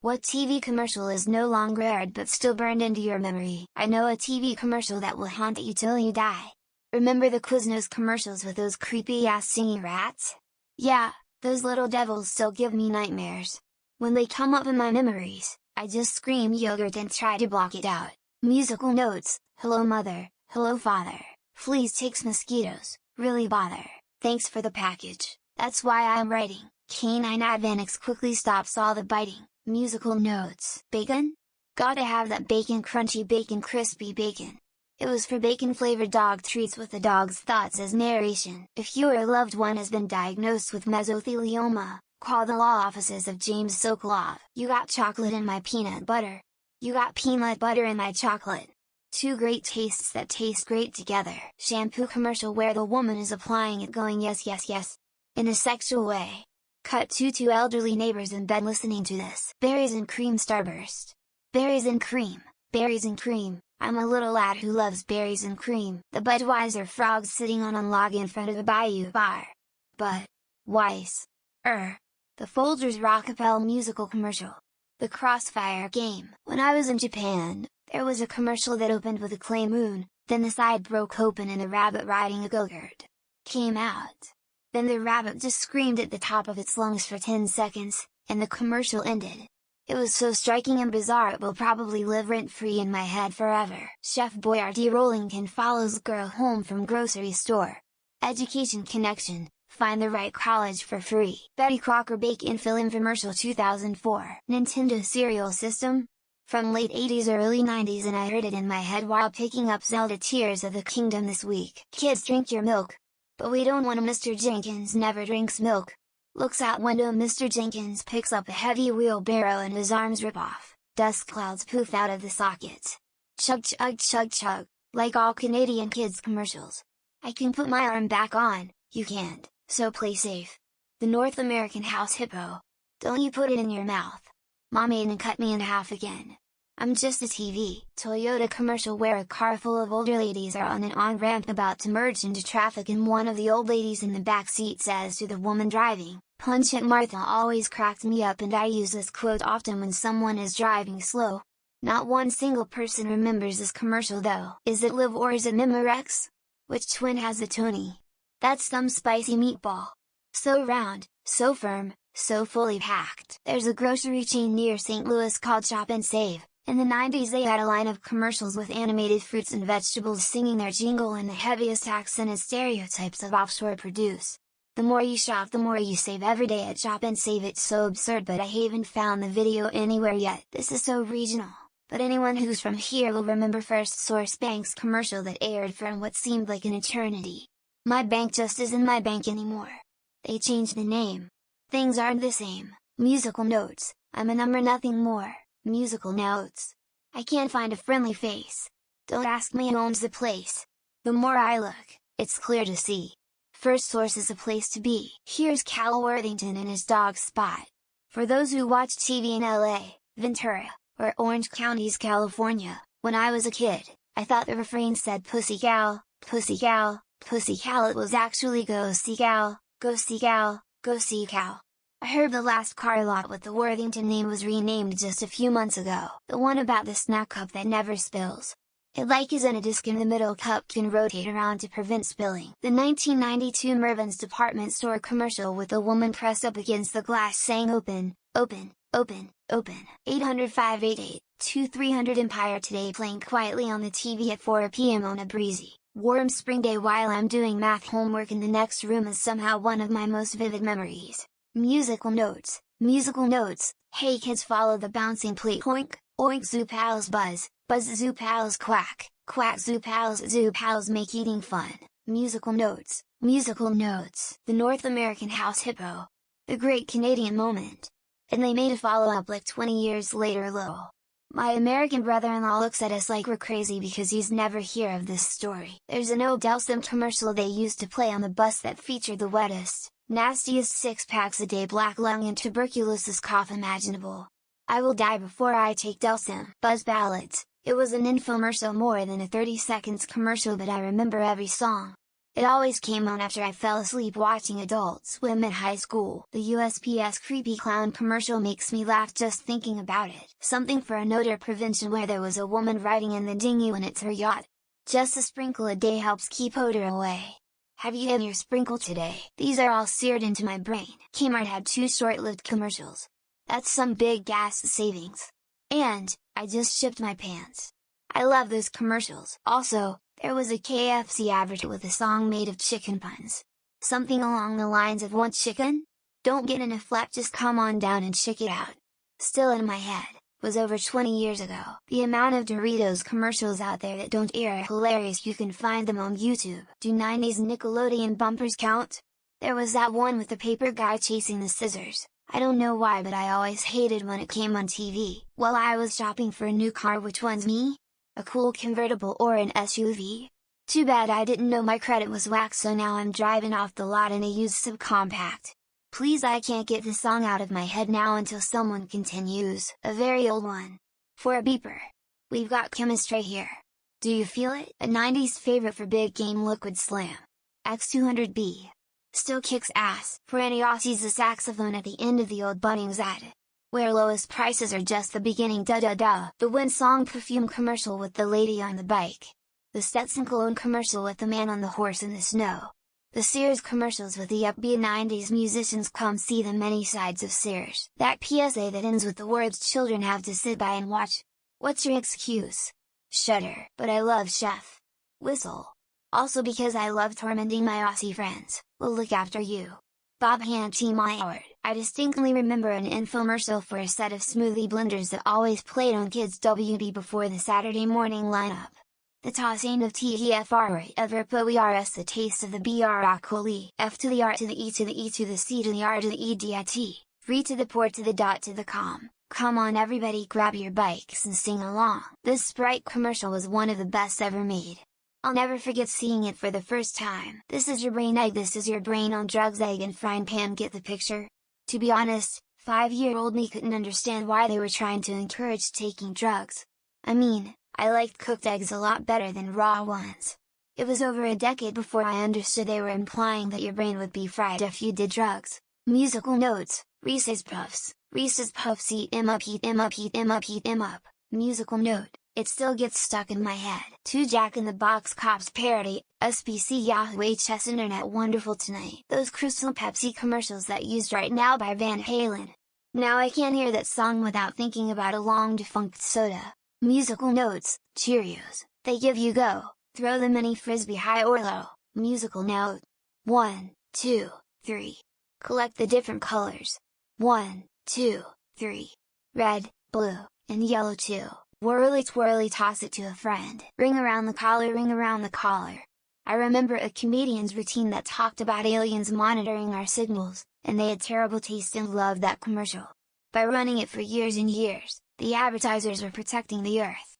What TV commercial is no longer aired but still burned into your memory? I know a TV commercial that will haunt you till you die. Remember the Quiznos commercials with those creepy-ass singing rats? Yeah, those little devils still give me nightmares. When they come up in my memories, I just scream yogurt and try to block it out. Musical notes: hello mother, hello father, fleas takes mosquitoes, really bother, thanks for the package, that's why I'm writing, canine Advantix quickly stops all the biting. Musical notes: bacon? Gotta have that bacon, crunchy bacon, crispy bacon. It was for bacon flavored dog treats with the dog's thoughts as narration. If your loved one has been diagnosed with mesothelioma, call the law offices of James Sokolov. You got chocolate in my peanut butter. You got peanut butter in my chocolate. Two great tastes that taste great together. Shampoo commercial where the woman is applying it going yes yes yes, in a sexual way. Cut to two elderly neighbors in bed listening to this. Berries and cream starburst. Berries and cream, berries and cream, I'm a little lad who loves berries and cream. The Budweiser frogs sitting on a log in front of a Bayou bar. Weiss. The Folgers Rockapelle musical commercial. The Crossfire game. When I was in Japan, there was a commercial that opened with a clay moon, then the side broke open and a rabbit riding a go-kart came out. Then the rabbit just screamed at the top of its lungs for 10 seconds, and the commercial ended. It was so striking and bizarre it will probably live rent-free in my head forever. Chef Boyardee Rollington follows girl home from grocery store. Education connection: find the right college for free. Betty Crocker Bake-In Fill infomercial 2004. Nintendo cereal system? From late 80s or early 90s, and I heard it in my head while picking up Zelda Tears of the Kingdom this week. Kids, drink your milk! But we don't want a Mr. Jenkins never drinks milk. Looks out window, Mr. Jenkins picks up a heavy wheelbarrow and his arms rip off, dust clouds poof out of the sockets. Chug chug chug chug, like all Canadian kids commercials. I can put my arm back on, you can't, so play safe. The North American house hippo. Don't you put it in your mouth. Mom ate and cut me in half again. I'm just a TV. Toyota commercial where a car full of older ladies are on an on-ramp about to merge into traffic and one of the old ladies in the back seat says to the woman driving, "Punch it." Martha always cracked me up and I use this quote often when someone is driving slow. Not one single person remembers this commercial though. Is it Liv or is it Memorex? Which twin has the Tony? That's some spicy meatball. So round, so firm, so fully packed. There's a grocery chain near St. Louis called Shop and Save. In the 90s they had a line of commercials with animated fruits and vegetables singing their jingle in the heaviest accent and stereotypes of offshore produce. The more you shop the more you save every day at Shop and Save. It's so absurd but I haven't found the video anywhere yet. This is so regional, but anyone who's from here will remember First Source Bank's commercial that aired for what seemed like an eternity. My bank just isn't my bank anymore. They changed the name. Things aren't the same. Musical notes: I'm a number, nothing more. Musical notes: I can't find a friendly face. Don't ask me who owns the place. The more I look, it's clear to see. First Source is a place to be. Here's Cal Worthington and his dog Spot. For those who watch TV in LA, Ventura, or Orange counties, California, when I was a kid, I thought the refrain said "Pussy gal, pussy gal, pussy cal." It was actually "Go see gal, go see gal, go see cow." I heard the last car lot with the Worthington name was renamed just a few months ago. The one about the snack cup that never spills. It like is in a disc in the middle, cup can rotate around to prevent spilling. The 1992 Mervyn's department store commercial with a woman pressed up against the glass saying "Open, open, open, open." 800-588-2300 Empire Today playing quietly on the TV at 4 p.m. on a breezy, warm spring day while I'm doing math homework in the next room is somehow one of my most vivid memories. Musical notes: Hey kids, follow the bouncing plate. Oink, oink, zoo pals buzz, buzz zoo pals quack, quack zoo pals make eating fun. Musical notes: The North American house hippo. The Great Canadian Moment. And they made a follow-up like 20 years later. Lol. My American brother-in-law looks at us like we're crazy because he's never heard of this story. There's an old Delsym commercial they used to play on the bus that featured the wettest, nastiest 6-packs a day black lung and tuberculosis cough imaginable. I will die before I take Delsym. Buzz ballads. It was an infomercial more than a 30 seconds commercial but I remember every song. It always came on after I fell asleep watching Adult Swim at high school. The USPS creepy clown commercial makes me laugh just thinking about it. Something for an odor prevention where there was a woman riding in the dinghy when it's her yacht. Just a sprinkle a day helps keep odor away. Have you had your sprinkle today? These are all seared into my brain. Kmart had 2 short-lived commercials. That's some big gas savings. And, I just shipped my pants. I love those commercials. Also, there was a KFC advert with a song made of chicken puns. Something along the lines of "Want chicken? Don't get in a flap, just come on down and check it out." Still in my head, was over 20 years ago. The amount of Doritos commercials out there that don't air are hilarious. You can find them on YouTube. Do 90s Nickelodeon bumpers count? There was that one with the paper guy chasing the scissors. I don't know why, but I always hated when it came on TV. While I was shopping for a new car, which one's me? A cool convertible or an SUV? Too bad I didn't know my credit was whack, so now I'm driving off the lot in a used subcompact. Please, I can't get this song out of my head now until someone continues. A very old one. For a beeper. We've got chemistry here. Do you feel it? A 90s favorite for big game, Liquid Slam. X200B. Still kicks ass. For any Aussies, the saxophone at the end of the old Bunnings ad. Where lowest prices are just the beginning. The Wind Song perfume commercial with the lady on the bike. The Stetson cologne commercial with the man on the horse in the snow. The Sears commercials with the upbeat 90s musicians. Come see the many sides of Sears. That PSA that ends with the words "children have to sit by and watch." What's your excuse? Shudder. But I love Chef Whistle. Also because I love tormenting my Aussie friends. We'll look after you. Bob Hanty Myward. I distinctly remember an infomercial for a set of smoothie blenders that always played on Kids WB before the Saturday morning lineup. The tossing of TEFR ever POERS, the taste of the broccoli. F to the R to the E to the E to the C to the R to the EDIT, free to the port to the dot to the com. Come on everybody, grab your bikes and sing along. This Sprite commercial was one of the best ever made. I'll never forget seeing it for the first time. This is your brain egg, this is your brain on drugs, egg and frying pan, get the picture? To be honest, 5-year-old me couldn't understand why they were trying to encourage taking drugs. I mean, I liked cooked eggs a lot better than raw ones. It was over a decade before I understood they were implying that your brain would be fried if you did drugs. Musical notes: Reese's Puffs. Reese's Puffs, eat 'em up, eat 'em up, eat 'em up, eat 'em up. Musical note: it still gets stuck in my head. 2 Jack in the Box Cops parody, SBC Yahoo HS Internet. Wonderful Tonight. Those Crystal Pepsi commercials that used Right Now by Van Halen. Now I can't hear that song without thinking about a long defunct soda. Musical notes: Cheerios, they give you go, throw the mini frisbee high or low. Musical note: 1, 2, 3. Collect the different colors. 1, 2, 3. Red, blue, and yellow too. Whirly twirly, toss it to a friend. Ring around the collar, ring around the collar. I remember a comedian's routine that talked about aliens monitoring our signals, and they had terrible taste and loved that commercial. By running it for years and years, the advertisers were protecting the Earth.